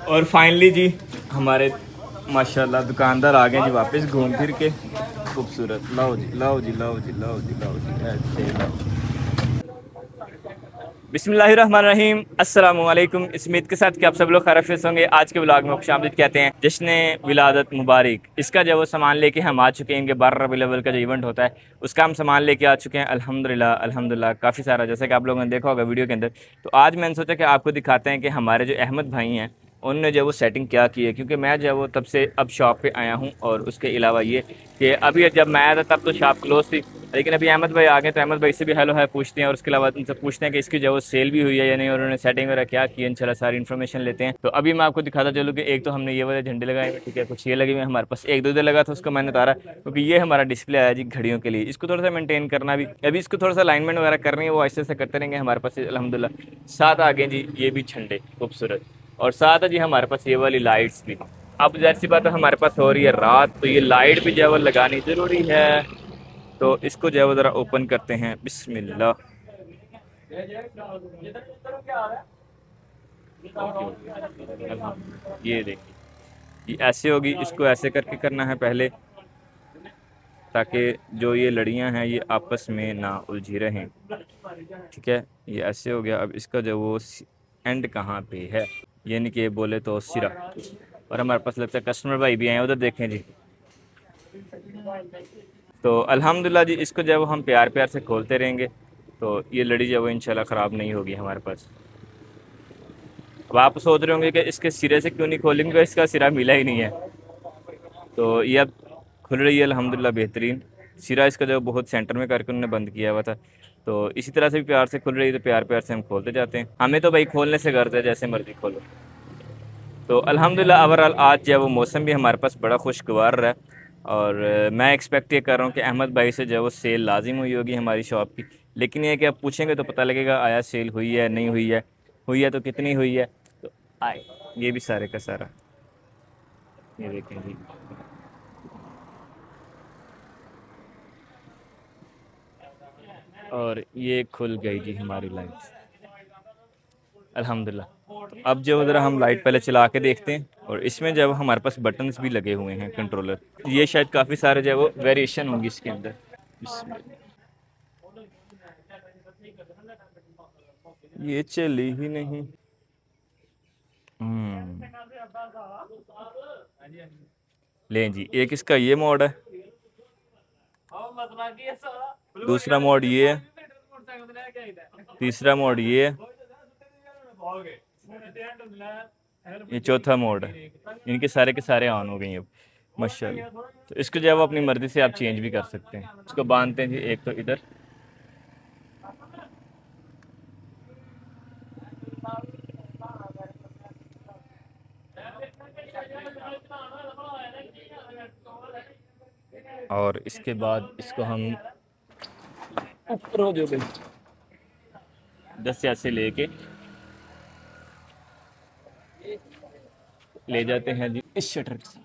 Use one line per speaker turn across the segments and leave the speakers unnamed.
और फाइनली जी हमारे माशाल्लाह दुकानदार आ गए जी वापस घूम फिर के। खूबसूरत। लाओ जी लाओ जी लाओ जी लाओ जी लाओ जी ऐसे लाओ। बिस्मिल्लाहिर्रहमानिर्रहीम अस्सलाम वालेकुम। इस उम्मीद के साथ कि आप सब लोग खैरियत से होंगे। आज के ब्लॉग में खुशामदीद कहते हैं। जश्न विलादत मुबारक, इसका जो वो सामान लेके हम आ चुके हैं। इनके 12 रबीउल अव्वल का जो इवेंट होता है उसका हम सामान लेके आ चुके हैं। अल्हम्दुलिल्लाह अल्हम्दुलिल्लाह काफ़ी सारा, जैसे कि आप लोगों ने देखा होगा वीडियो के अंदर। तो आज मैंने सोचा कि आपको दिखाते हैं कि हमारे जो अहमद भाई हैं उन्होंने जो वो सेटिंग क्या की है, क्योंकि मैं जो वो तब से अब शॉप पे आया हूँ। और उसके अलावा ये कि अभी जब मैं आया था तब तो शॉप क्लोज थी, लेकिन अभी अहमद भाई आ गए तो अहमद भाई से भी हेलो है पूछते हैं। और उसके अलावा उनसे पूछते हैं कि इसकी जो वो सेल भी हुई है या नहीं, और उन्होंने सेटिंग वगैरह क्या की है। इंशाल्लाह सारी इन्फॉर्मेशन लेते हैं। तो अभी मैं आपको दिखाता चलूँ कि एक तो हमने ये वाले झंडे लगाए हुए, ठीक है, कुछ ये लगे हुए हैं। हमारे पास एक दो इधर लगा था, उसको मैंने उतारा क्योंकि ये हमारा डिस्प्ले आया जी घड़ियों के लिए। इसको थोड़ा सा मेंटेन करना भी, अभी इसको थोड़ा सा अलाइनमेंट वगैरह करनी है, वो ऐसे ऐसे करते रहेंगे। हमारे पास अल्हम्दुलिल्लाह साथ आ गए जी ये भी झंडे खूबसूरत, और साथ है जी हमारे पास ये वाली लाइट्स भी। अब जाहिर सी बात है हमारे पास हो रही है रात, तो ये लाइट भी जो है वो लगानी ज़रूरी है। तो इसको जो है वो ज़रा ओपन करते हैं। बिस्मिल्लाह। ये देखिए, ये ऐसे होगी, इसको ऐसे करके करना है पहले, ताकि जो ये लड़ियां हैं ये आपस में ना उलझी रहें। ठीक है, ये ऐसे हो गया। अब इसका जो वो एंड कहाँ पे है, यानी कि बोले तो सिरा। और हमारे पास लगता है कस्टमर भाई भी आए हैं, उधर देखें जी। तो अल्हम्दुलिल्लाह जी इसको जब हम प्यार प्यार से खोलते रहेंगे तो ये लड़ी जो वो इंशाल्लाह ख़राब नहीं होगी हमारे पास। अब आप सोच रहे होंगे कि इसके सिरे से क्यों नहीं खोलेंगे, तो इसका सिरा मिला ही नहीं है। तो ये अब खुल रही है अल्हम्दुलिल्लाह बेहतरीन। सिरा इसका जो बहुत सेंटर में करके उन्होंने बंद किया हुआ था, तो इसी तरह से भी प्यार से खुल रही है। तो प्यार प्यार से हम खोलते जाते हैं। हमें तो भाई खोलने से गर्ज है, जैसे मर्जी खोलो। तो अल्हम्दुलिल्लाह ओवरऑल आज जो है वो मौसम भी हमारे पास बड़ा खुशगवार रहा है। और मैं एक्सपेक्ट ये कर रहा हूँ कि अहमद भाई से जो है वो सेल लाजिम हुई होगी हमारी शॉप की। लेकिन ये कि आप पूछेंगे तो पता लगेगा आया सेल हुई है तो कितनी हुई है। तो आए ये भी सारे का सारा ये देखें जी। और ये खुल गई जी हमारी लाइट अल्हम्दुलिल्लाह। तो अब जो ज़रा हम लाइट पहले चला के देखते हैं। और इसमें जब हमारे पास बटन्स भी लगे हुए हैं कंट्रोलर, ये शायद काफ़ी सारे जो है वो वेरिएशन होंगी इसके अंदर। ये चली ही नहीं। लें जी, एक इसका ये मोड है, दूसरा मोड ये है, तीसरा मोड ये है, ये चौथा मोड है। इनके सारे के सारे ऑन हो गई अब माशाल्लाह। तो इसको जो है वो अपनी मर्ज़ी से आप चेंज भी कर सकते हैं। इसको बांधते हैं जी एक तो इधर, और इसके बाद इसको हम ऊपर हो जो 10 से ऐसे लेके ले जाते हैं जी इस शटर के साथ।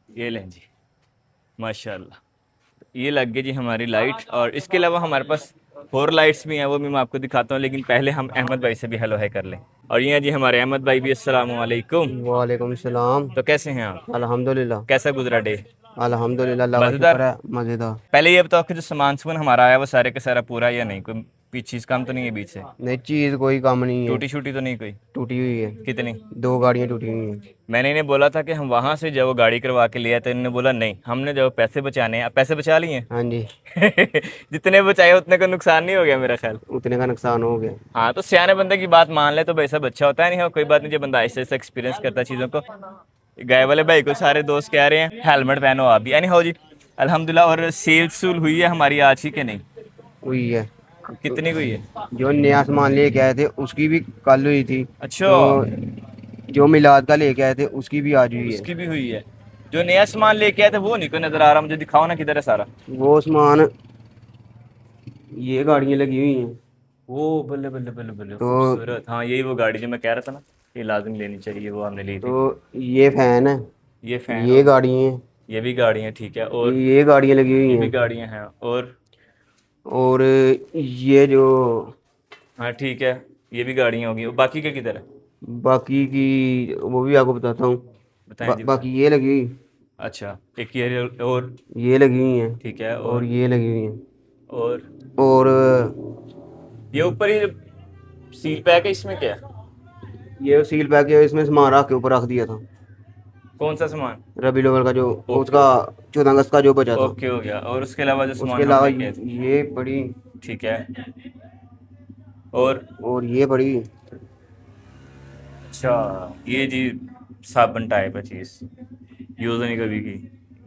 ये लें जी माशाल्लाह। ये लग गई जी हमारी लाइट। और इसके अलावा हमारे पास और लाइट्स भी हैं, वो भी मैं आपको दिखाता हूँ। लेकिन पहले हम अहमद भाई से भी हेलो है कर लें। और ये हैं जी हमारे अहमद भाई भी। अस्सलाम वालेकुम।
वालेकुम सलाम।
तो कैसे हैं आप?
अल्हम्दुलिल्लाह।
कैसा गुजरा डे?
अल्हम्दुलिल्लाह, अल्लाह का
मज़ेदार।
शुक्र है, मज़ेदार।
पहले ये बताओ कि जो सामान सुमान हमारा आया वो सारे का सारा पूरा है या नहीं, कोई पीछे चीज़ कम तो नहीं है बीच से?
नहीं, चीज़ कोई कम नहीं है।
टूटी शूटी तो नहीं कोई?
टूटी हुई है।
कितनी?
2 गाड़ियाँ टूटी हुई हैं।
मैंने इन्हें बोला था कि हम वहाँ से जब वो गाड़ी करवा के ले आए, तो इन्होंने बोला नहीं, हमने जब पैसे बचाने हैं। अब पैसे बचा लिए
हाँ जी।
जितने बचाए उतने का नुकसान नहीं हो गया मेरा ख्याल।
उतने का नुकसान हो गया।
हाँ, तो सियाने बंदे की बात मान ले तो भाई सब अच्छा होता है। नहीं हो कोई बात नहीं, जब बंदा ऐसे ऐसे एक्सपीरियंस करता है चीज़ों को। गए वाले भाई को सारे दोस्त कह रहे हैं हेलमेट पहनो आप भी, यानी हो जी अल्हम्दुलिल्लाह। और सेल सूल हुई है हमारी आज ही के नहीं?
हुई है।
कितनी हुई है?
जो नया सामान लेके आए थे उसकी भी कल हुई थी।
अच्छा,
तो जो मिलाद का लेके आए थे उसकी भी आज हुई है।
उसकी भी हुई है। जो नया सामान लेके आए थे वो नहीं कोई नजर आ रहा मुझे, दिखाओ ना किधर है सारा।
वो सामान, ये गाड़ियाँ लगी हुई हैं।
ओ बल्ले बल्ले बल्ले बल्ले
तो
खूबसूरत। हाँ यही वो गाड़ी जो मैं कह रहा था ना, ये लाजिम लेनी चाहिए, वो हमने ली थी।
तो ये फैन है।
ये फैन
ये
और
गाड़ी है।
ये भी गाड़ियाँ, ठीक है। और
ये गाड़ियाँ लगी हुई
ये भी
हैं।
गाड़ियाँ हैं।
और ये जो
हाँ ठीक है, ये भी गाड़ियाँ होगी। और बाकी क्या किधर है?
बाकी की वो भी आपको बताता हूँ।
बताएं जी बताएं।
बाकी ये लगी हुई,
अच्छा, एक ये और
ये लगी हुई हैं,
ठीक है।
और ये लगी हुई हैं।
और
और
ये ऊपर ही सील पैक है, इसमें क्या है?
ये सील पैक है, इसमें सामान रख के ऊपर रख दिया था।
कौन सा सामान?
रबी लोवल का जो
ओके
उसका 14 अगस्त का जो बचा था।
ओके, हो गया। और उसके अलावा जो
उसके
सामान
अलावा
हमने किया था,
ये पड़ी,
ठीक है। और
और ये पड़ी।
अच्छा, ये जी साबुन टाइप है चीज़, यूज़ नहीं कभी की,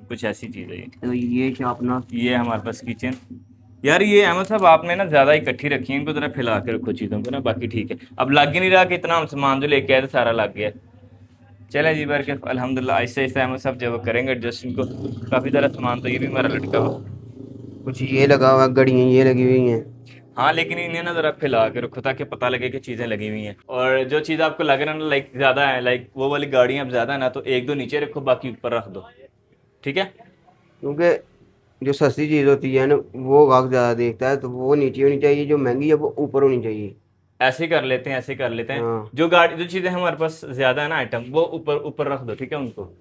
कुछ ऐसी चीज़ है ये।
तो ये शार्पनर।
ये हमारे पास किचन। यार ये अहमद साहब आपने ना ज़्यादा इकट्ठी रखी है, इनको ज़रा फैला के रखो चीज़ों को ना, बाकी ठीक है। अब लग ही नहीं रहा कि इतना हम सामान जो लेके आए थे सारा लग गया। चले जी बार के अल्हम्दुलिल्लाह, आहिस्ते आहिस्ते अहमद साहब जब वो करेंगे एडजस्ट इनको। काफ़ी सारा सामान तो ये भी हमारा लटका हुआ।
कुछ ये लगा हुआ, घड़ियाँ ये लगी हुई हैं।
हाँ लेकिन इन्हें ना ज़रा फैला के रखो ताकि पता लगे कि चीज़ें लगी हुई हैं। और जो चीज़ आपको लग रहा है ना लाइक ज़्यादा है, लाइक वो वाली गाड़ियाँ अब ज़्यादा है ना, तो एक दो नीचे रखो, बाकी ऊपर रख दो, ठीक है।
क्योंकि जो सस्ती चीज़ होती है ना वो गाहक ज़्यादा देखता है, तो वो नीचे होनी चाहिए, जो महंगी है वो ऊपर होनी चाहिए।
ऐसे ही कर लेते हैं, ऐसे ही कर लेते हैं।
हाँ।
जो चीज़ें हमारे पास ज़्यादा है ना आइटम, वो ऊपर ऊपर रख दो, ठीक है। उनको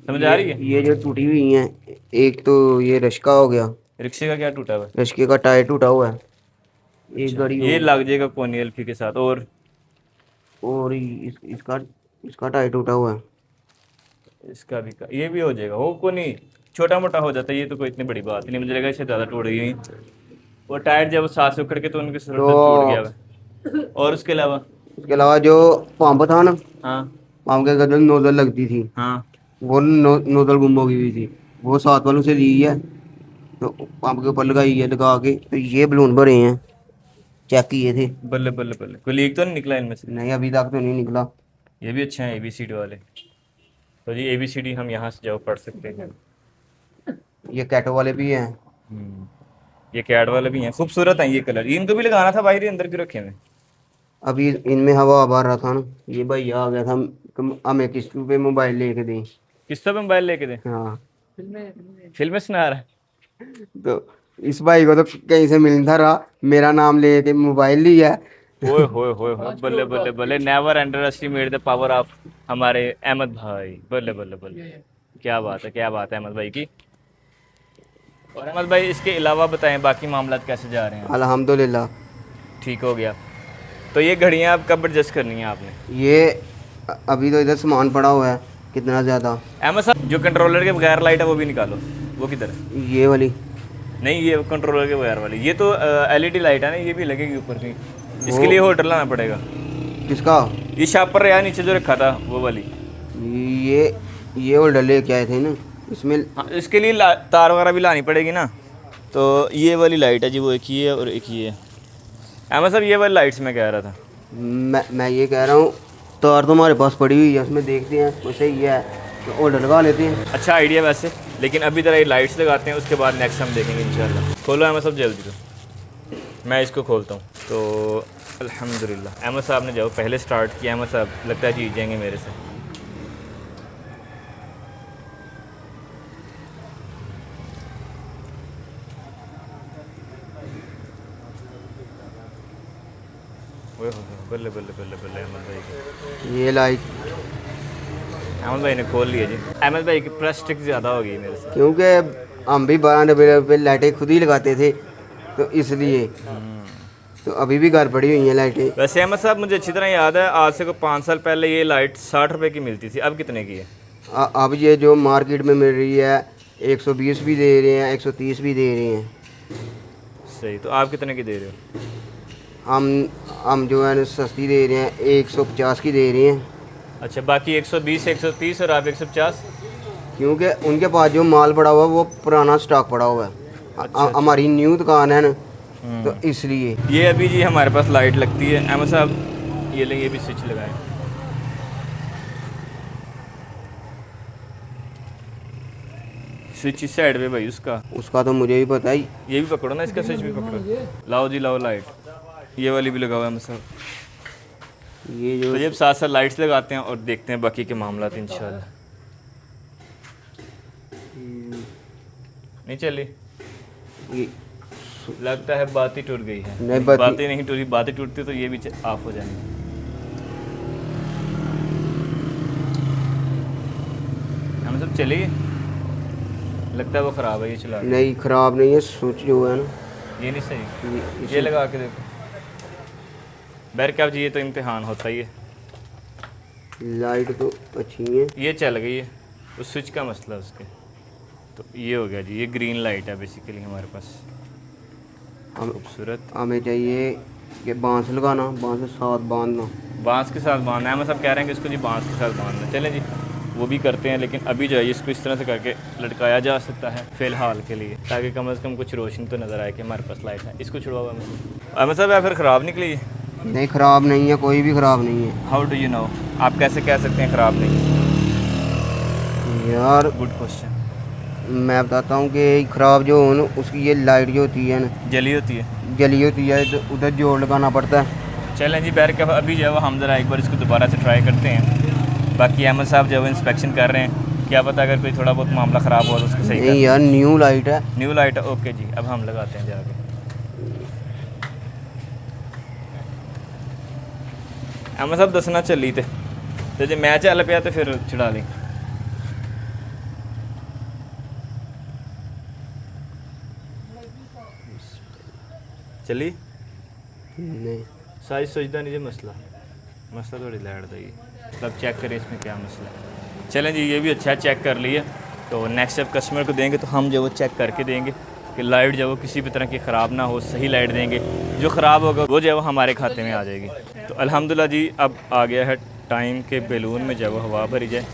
समझ आ
ये
रही है?
ये जो टूटी हुई हैं, एक तो ये रश्का हो गया,
रिक्शे का क्या टूटा हुआ है?
रश्के का टायर टूटा हुआ है, एक
अच्छा,
गाड़ी
ये
और।
लग जाएगा कोनी एल्फी के साथ।
और इसका इसका टायर टूटा हुआ है।
इसका भी ये भी हो जाएगा, हो को नहीं, छोटा मोटा हो जाता है, ये तो कोई इतनी बड़ी बात नहीं, मुझे लगा इससे ज़्यादा टूट गई हुई। वो टायर जब वो साथ से उखड़ के तो उनके सिर
तो
से टूट गया हुआ। और उसके अलावा
उसके अलावा जो पंप था ना,
हाँ
पंप के गदल नोजल लगती थी,
हाँ।
वो नोजल गुम हो गई हुई थी, वो साथ वालों से ली है, तो पंप के ऊपर लगाई है, लगा के तो ये बलून भरे हैं, चेक किए थे।
बल्ले बल्ले बल्ले, कोई लीक तो नहीं निकला इनमें से?
नहीं, अभी तक तो नहीं निकला।
ये भी अच्छे हैं ABCD वाले। तो जी ABCD हम यहाँ से जाओ पढ़ सकते हैं।
ये कैटो वाले भी हैं।
हम्म, ये कैड वाले भी हैं, खूबसूरत हैं ये कलर। इनको भी लगाना था बाहर ही, अंदर क्यों रखे हैं?
अभी इनमें हवा भर रहा था ना, ये भैया आ गया था, हमें किस्त पे मोबाइल लेके दें।
किस्तों पे मोबाइल लेके दें?
हाँ।
फिल्में सुना रहा है।
तो इस भाई को तो कहीं से मिल था रहा, मेरा नाम लेके मोबाइल लिया।
ओए होए होए होए, बल्ले बल्ले बल्ले, never under estimate the power of हमारे अहमद भाई। बल्ले बल्ले बल्ले, क्या बात है, क्या बात है अहमद भाई की। और अहमद भाई इसके अलावा बताएं बाकी मामला कैसे जा रहे हैं?
अल्हम्दुलिल्लाह।
ठीक हो गया। तो ये घड़ियाँ आप कब एडजस्ट करनी है आपने?
ये अभी तो इधर सामान पड़ा हुआ है कितना ज़्यादा।
अहमद साहब जो कंट्रोलर के बगैर लाइट है वो भी निकालो। वो किधर है?
ये वाली।
नहीं, ये कंट्रोलर के बगैर वाली, ये तो LED लाइट है ना, ये भी लगेगी ऊपर की।
वो
इसके लिए होल्डर लाना पड़ेगा।
किसका?
ये शापर यार नीचे जो रखा था वो वाली।
ये ये होल्डर लेके आए थे ना, इसमें।
हाँ, इसके लिए तार वगैरह भी लानी पड़ेगी ना। तो ये वाली लाइट है जी, वो एक ही है और एक ही है। अहमद साहब ये वाली लाइट्स मैं कह रहा था।
मैं ये कह रहा हूँ, तार तो हमारे पास पड़ी हुई है, उसमें देखते हैं वो सही है तो होल्डर लगा लेते हैं।
अच्छा आइडिया वैसे, लेकिन अभी ज़रा ये लाइट्स लगाते हैं, उसके बाद नेक्स्ट हम देखेंगे इंशाल्लाह। खोलो अहमद साहब जल्दी, तो मैं इसको खोलता हूँ। तो अल्हम्दुलिल्लाह अहमद साहब ने जब पहले स्टार्ट किया, अहमद साहब लगता है जीत जाएंगे मेरे से। ओए हो, बल्ले बल्ले बल्ले बल्ले अहमद भाई की।
ये लाइट,
अहमद भाई ने खोल लिया जी। अहमद भाई की प्रेस स्टिक ज़्यादा हो गई मेरे से।
क्योंकि हम भी 12 पे लाइटें खुद ही लगाते थे, तो इसलिए तो अभी भी घर पड़ी हुई हैं लाइटें।
वैसे अहमद साहब मुझे अच्छी तरह याद है, आज से को 5 साल पहले ये लाइट 60 रुपए की मिलती थी, अब कितने की है?
अब ये जो मार्केट में मिल रही है 120 भी दे रहे हैं, 130 भी दे रहे हैं।
सही, तो आप कितने की दे रहे हो?
हम जो है ना सस्ती दे रहे हैं, 150 की दे रहे हैं।
अच्छा, बाकी 120 130 और आप 150?
क्योंकि उनके पास जो माल पड़ा हुआ है वो पुराना स्टॉक पड़ा हुआ है।
अच्छा।
हमारी न्यू दुकान है ना, तो इसलिए।
ये अभी जी हमारे पास लाइट लगती है अहमद साहब, ये लेंगे, ये भी स्विच लगाएं। स्विच इस साइड पे भाई उसका।
उसका तो मुझे भी पता ही।
ये भी पकड़ो ना, इसका स्विच भी पकड़ो। लाओ जी लाओ लाइट, ये वाली भी लगाओ अहमद साहब।
ये जो
तो जब साथ साथ लाइट्स लगाते हैं और देखते हैं बाकी के मामला इंशाल्लाह। नहीं चली,
ये
लगता है बात ही टूट गई है।
नहीं,
बातें नहीं टूटी, बातें टूटती तो ये भी ऑफ हो जाएंगी। हम सब चली, लगता है वो ख़राब है, ये चला दो।
नहीं ख़राब नहीं है, स्विच जो है ना
ये नहीं सही,
ये
ये लगा के देखो। बैर क्या जी, ये तो इम्तिहान होता ही है।
लाइट तो अच्छी है,
ये चल गई है, उस स्विच का मसला है उसके। तो ये हो गया जी, ये ग्रीन लाइट है बेसिकली हमारे पास। खूबसूरत।
हमें चाहिए कि बांस लगाना, बांस के साथ बांधना।
बांस के साथ बांधना है, हम सब कह रहे हैं कि इसको जी बांस के साथ बांधना। चलें जी, वो भी करते हैं, लेकिन अभी जो है इसको इस तरह से करके लटकाया जा सकता है फ़िलहाल के लिए, ताकि कम से कम कुछ रोशनी तो नज़र आए कि हमारे पास लाइट है। इसको छुड़वाओ हमें सब, या फिर ख़राब निकली?
नहीं ख़राब नहीं है, कोई भी ख़राब नहीं है।
हाउ डू यू नो, आप कैसे कह सकते हैं ख़राब नहीं?
यार
गुड क्वेश्चन।
मैं बताता हूँ कि ख़राब जो हो ना, उसकी ये लाइट जो होती है ना,
जली होती है,
जली होती है, तो उधर जोड़ लगाना पड़ता है।
चलें जी, बैर के अभी जो है हम ज़रा एक बार इसको दोबारा से ट्राई करते हैं। बाकी अहमद साहब जो है इंस्पेक्शन कर रहे हैं, क्या पता अगर कोई थोड़ा बहुत मामला ख़राब हो तो उसको सही
नहीं यार, न्यू लाइट है।
न्यू लाइट है, ओके जी। अब हम लगाते हैं जाके। अहमद साहब दसना चली तो जो मैं चल पाया तो फिर छुड़ा ली। चली
नहीं
साइज सोचता नहीं जी, मसला थोड़ी लाइट दा ही। तब चेक करें इसमें क्या मसला है। चलें जी, ये भी अच्छा है, चेक कर लिए। तो नेक्स्ट जब कस्टमर को देंगे तो हम जो वो चेक करके देंगे कि लाइट जो वो किसी भी तरह की ख़राब ना हो, सही लाइट देंगे। जो ख़राब होगा वो जो है वो हमारे खाते में आ जाएगी। तो अल्हम्दुलिल्लाह जी, अब आ गया है टाइम के बैलून में जब हवा भरी जाए।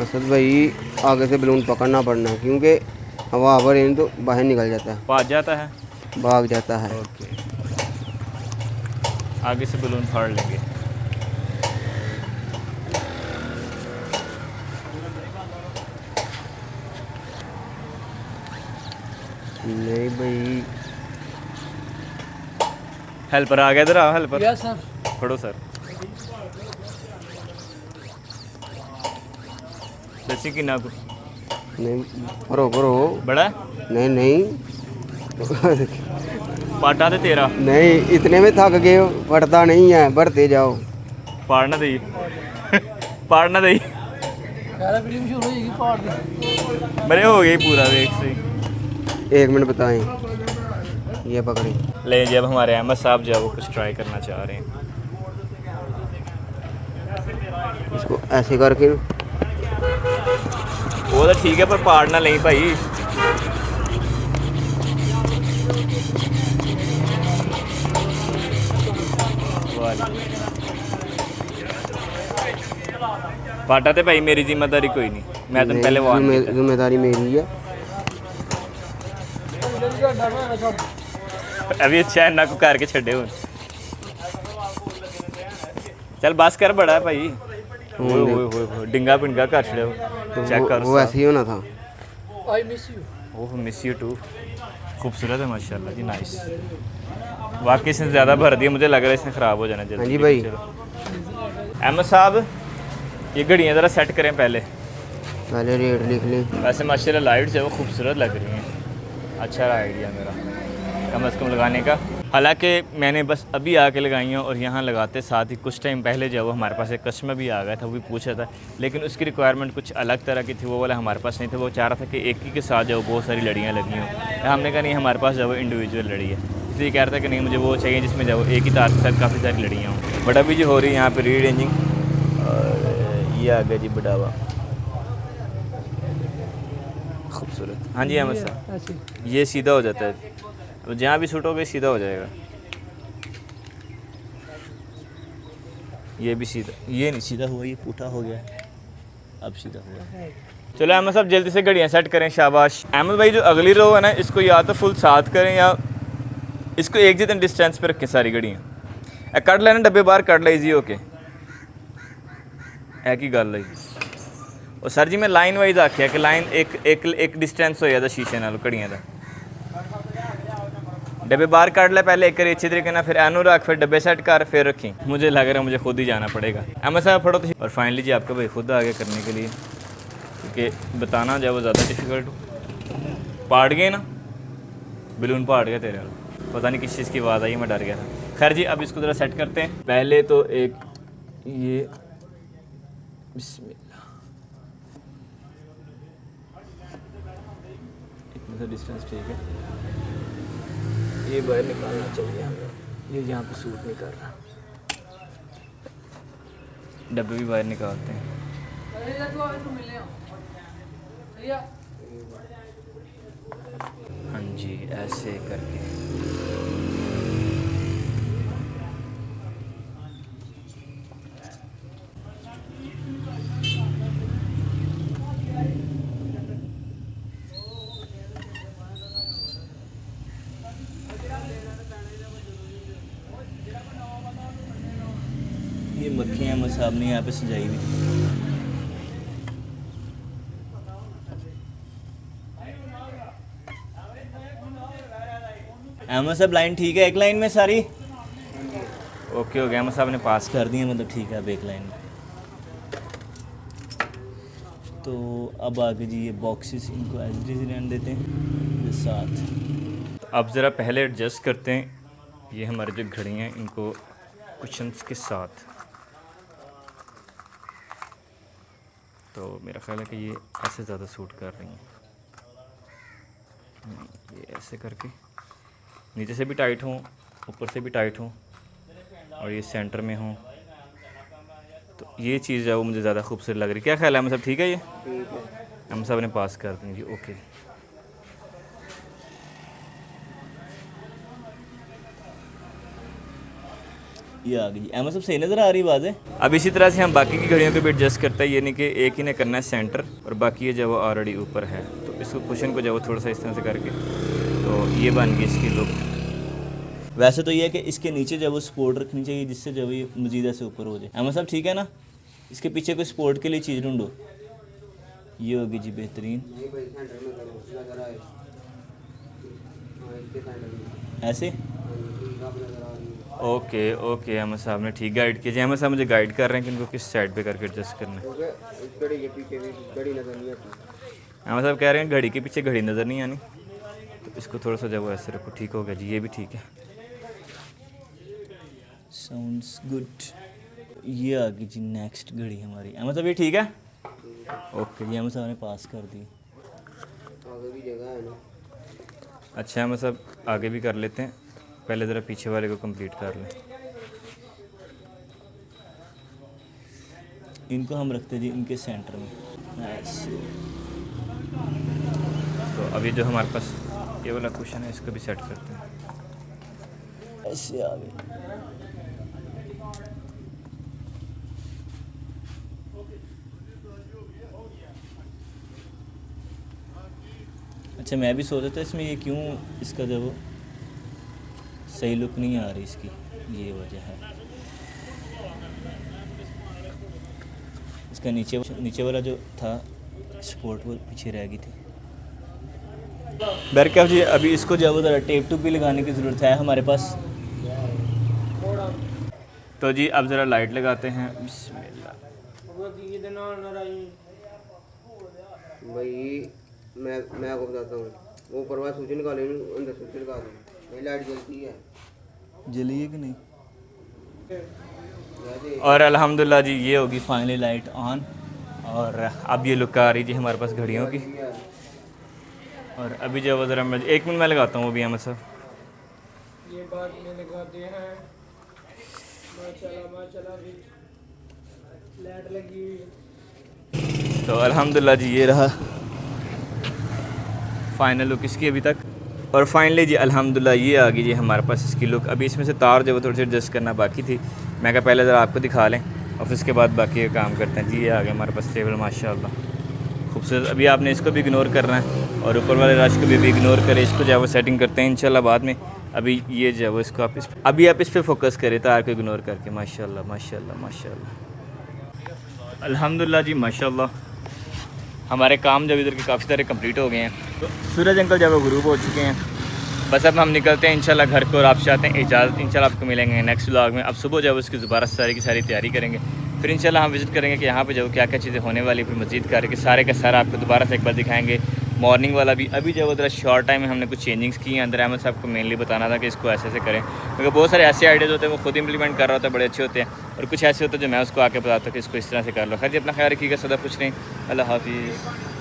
असद भाई आगे से बलून पकड़ना पड़ना है, क्योंकि हवा भरे तो बाहर निकल जाता है,
पास जाता है,
भाग जाता है।
ओके। आगे से बलून फाड़ लेंगे।
नहीं भाई,
हेल्पर आ गया, इधर आओ हेल्पर।
Yes sir.
पढ़ो सर। दसी कि ना कुछ
नहीं भरो भरो।
बड़ा
नहीं नहीं
पाटा तो तेरा
नहीं, इतने में थक गए हो, पड़ता नहीं है, भरते जाओ।
पाड़ना दई पाड़ना दई
पहला वीडियो मशहूर हो जाएगी पहाड़ की।
मेरे हो गई पूरा देख सही।
एक मिनट बताएं, ये पकड़ें।
ले जब हमारे अहमद साहब जो है वो कुछ ट्राई करना चाह रहे हैं।
इसको ऐसे करके
वो तो ठीक है, पर पाड़ना नहीं भाई। पाटा ते भाई मेरी जिम्मेदारी कोई नहीं, मैं तुम पहले वार्न कीता।
जिम्मेदारी मेरी है।
अभी अच्छा इन्ना को करके छड़े हो। चल बस कर, बड़ा है भाई। ओए डिंगा पिंगा कर छड़े हो। चेक कर,
वो ऐसे ही होना था।
I miss you.
Oh miss you too. खूबसूरत है माशाल्लाह जी, नाइस। वाकई इसने ज़्यादा भर दिया, मुझे लग रहा है इसने ख़राब हो जाना जल्दी।
हाँ जी भाई।
अहमद साहब ये घड़ियाँ ज़रा सेट करें पहले
रेट लिख लें।
वैसे माशाल्लाह लाइट जो है वो खूबसूरत लग रही हैं। अच्छा रहा आइडिया मेरा कम से कम लगाने का। हालांकि मैंने बस अभी आके लगाई हैं और यहाँ लगाते साथ ही कुछ टाइम पहले जो वो हमारे पास एक कस्टमर भी आ गया था, वो भी पूछा था, लेकिन उसकी रिक्वायरमेंट कुछ अलग तरह की थी, वो वाला हमारे पास नहीं था। वो चाह रहा था कि एक ही के साथ जो बहुत सारी लड़ियाँ लगी हों। हमने कहा नहीं, हमारे पास जो वो इंडिविजुअल लड़ी है, इसलिए कह रहा था कि नहीं मुझे वो चाहिए जिसमें जो एक ही तार के साथ काफ़ी सारी लड़ियाँ हों। बट अभी जो हो रही है यहाँ पर रीअरेंजिंग, ये आ गया जी बढ़ावा, खूबसूरत। हाँ जी अहमद साहब,
ऐसे
ये सीधा हो जाता है, तो जहाँ भी शूट हो गई सीधा हो जाएगा। ये भी सीधा, ये नहीं सीधा हुआ, ये पुठा हो गया, अब सीधा हुआ। चलो अहमद साहब जल्दी से घड़ियाँ सेट करें, शाबाश। अहमद भाई जो अगली रो है ना, इसको या तो फुल साथ करें या इसको एक जितने डिस्टेंस पे रखें सारी घड़ियाँ। कट लेना डब्बे बाहर कट ले, इजी ओके है की गल है। और सर जी मैं लाइन वाइज आख्या कि लाइन एक डिस्टेंस हो जाता शीशे नाल घड़ियाँ का। डब्बे बाहर काट ले पहले एक अच्छे तरीके ना, फिर एनू रख, फिर डब्बे सेट कर, फिर रखी। मुझे लग रहा है मुझे खुद ही जाना पड़ेगा। अहमद साहब फटो तो। और फाइनली जी आपका भाई खुद आ गया करने के लिए। क्योंकि बताना जो है वो ज़्यादा डिफ़िकल्ट हो। पाट गए ना, बलून पाट गया तेरे वाला, पता नहीं किस चीज़ की आवाज़ आई, मैं डर गया था। खैर जी, अब इसको ज़रा सेट करते हैं। पहले तो एक ये बिस्मिल्लाह, इतना सा डिस्टेंस ठीक है। ये बाहर निकालना चाहिए हमें, ये यहाँ पे सूट नहीं कर रहा। डब्बे भी बाहर निकालते हैं। हाँ जी, ऐसे करके। ये मक्खियाँ मसाब ने यहाँ पे सजाई हुई थी। अहमद साहब लाइन ठीक है, एक लाइन में सारी ओके हो गया। अहमद साहब ने पास कर दी है, मतलब ठीक है अब एक लाइन में। तो अब आगे जी ये बॉक्सेस इनको एज इट इज़ रहने देते हैं ये साथ। अब ज़रा पहले एडजस्ट करते हैं ये हमारे जो घड़ियाँ हैं इनको कुशन्स के साथ। तो मेरा ख्याल है कि ये ऐसे ज़्यादा सूट कर रही हैं। ये ऐसे करके नीचे से भी टाइट हों, ऊपर से भी टाइट हों और ये सेंटर में हों, तो ये चीज़ है वो मुझे ज़्यादा खूबसूरत लग रही है। क्या ख्याल है हम सब ठीक है? ये हम सब ने पास कर दें जी, ओके। ये आ गई अहमद साहब, सही नज़र आ रही बात है। अब इसी तरह से हम बाकी की घड़ियों को भी एडजस्ट करते हैं, ये नहीं कि एक ही ने करना है सेंटर और बाकी ये जो वो ऑलरेडी ऊपर है। तो इसको कुशन को जो वो थोड़ा सा इस तरह से करके, तो ये बन गई इसकी लुक। वैसे तो ये है कि इसके नीचे जब वो सपोर्ट रखनी चाहिए जिससे जब ये मज़ीद ऐसे ऊपर हो जाए। अहमद साहब ठीक है ना? इसके पीछे कोई सपोर्ट के लिए चीज़ ढूंढो। ये होगी जी बेहतरीन, ऐसे ओके ओके। अहमद साहब ने ठीक गाइड किया। अहमद साहब मुझे गाइड कर रहे हैं कि इनको किस साइड पे करके एडजस्ट करना है। अहमद साहब कह रहे हैं घड़ी के पीछे घड़ी नज़र नहीं आनी, तो इसको थोड़ा सा जब वो ऐसे रखो। ठीक हो गया जी, ये भी ठीक है, साउंड्स गुड। ये आ गई जी नेक्स्ट घड़ी हमारी। अहमद साहब ये ठीक है? ओके जी, अहमद साहब ने पास कर दी। अच्छा अहमद साहब आगे भी कर लेते हैं, पहले ज़रा पीछे वाले को कंप्लीट कर लें। इनको हम रखते जी इनके सेंटर में ऐसे। तो अभी जो हमारे पास ये वाला कुशन है इसको भी सेट करते हैं ऐसे आगे। अच्छा मैं भी सोच रहा था इसमें ये क्यों इसका जब सही लुक नहीं आ रही इसकी, ये वजह है। इसका नीचे वाला जो था सपोर्ट वो पीछे रह गई थी। बैरकैफ जी अभी इसको जो है ज़रा टेप टूप भी लगाने की ज़रूरत है हमारे पास। तो जी अब ज़रा लाइट लगाते हैं। बिस्मिल्लाह।
भाई मैं आपको बताता हूँ, वो ऊपर वाला स्विच निकाले, अंदर स्विच लगा दो, ये लाइट जलती है।
जली है कि नहीं? और अल्हम्दुलिल्लाह जी ये होगी फाइनली लाइट ऑन। और अब ये लुक आ रही जी हमारे पास घड़ियों की। और अभी जो वो ज़रा मैं 1 मिनट में लगाता हूँ वो भी अहमद साहब।
ये बात में लगाते हैं माशाल्लाह लाइट लगी हुई है।
तो अल्हम्दुलिल्लाह जी ये रहा फाइनल लुक इसकी अभी तक। और फाइनली जी अल्हम्दुलिल्लाह ये आ गई जी हमारे पास इसकी लुक। अभी इसमें से तार जो वो थोड़ी सी एडजस्ट करना बाकी थी, मैं कहा पहले ज़रा आपको दिखा लें और फिर उसके बाद बाकी का काम करते हैं जी। ये आ गया हमारे पास टेबल माशाल्लाह खूबसूरत। अभी आपने इसको भी इग्नोर करना है और ऊपर वाले रश को भी इग्नोर करें। इसको जो है वो सेटिंग करते हैं इंशाल्लाह बाद में। अभी ये जो है वो इसको आप अभी आप इस पर फोकस करें तार को इग्नोर करके। माशाल्लाह माशाल्लाह माशाल्लाह अल्हम्दुलिल्लाह जी माशाल्लाह। हमारे काम जब इधर के काफ़ी सारे कंप्लीट हो गए हैं, तो सूरज अंकल जब वो ग्रूप हो चुके हैं, बस अब हम निकलते हैं इंशाल्लाह घर को। और आप चाहते हैं इजाज़त, इंशाल्लाह आपको मिलेंगे नेक्स्ट व्लॉग में। अब सुबह जब उसकी दोबारा सारी की सारी तैयारी करेंगे, फिर इंशाल्लाह हम विज़िट करेंगे कि यहाँ पे जो क्या क्या चीज़ें होने वाली, फिर मज़ीद करके सारे का सारा आपको दोबारा से एक बार दिखाएंगे। मॉर्निंग वाला भी अभी जो उधर शॉर्ट टाइम में हमने कुछ चेंजिंग्स की हैं। अंदर अहमद साहब को मेनली बताना था कि इसको ऐसे ऐसे करें, क्योंकि बहुत सारे ऐसे आइडियाज़ होते हैं वो खुद इंप्लीमेंट कर रहा होता है, बड़े अच्छे होते हैं, और कुछ ऐसे होते हैं जो मैं उसको आके बताता हूँ कि इसको इस तरह से कर लो। खैर जी, अपना ख्याल रखिएगा, सदा कुछ नहीं। अल्लाह हाफिज़।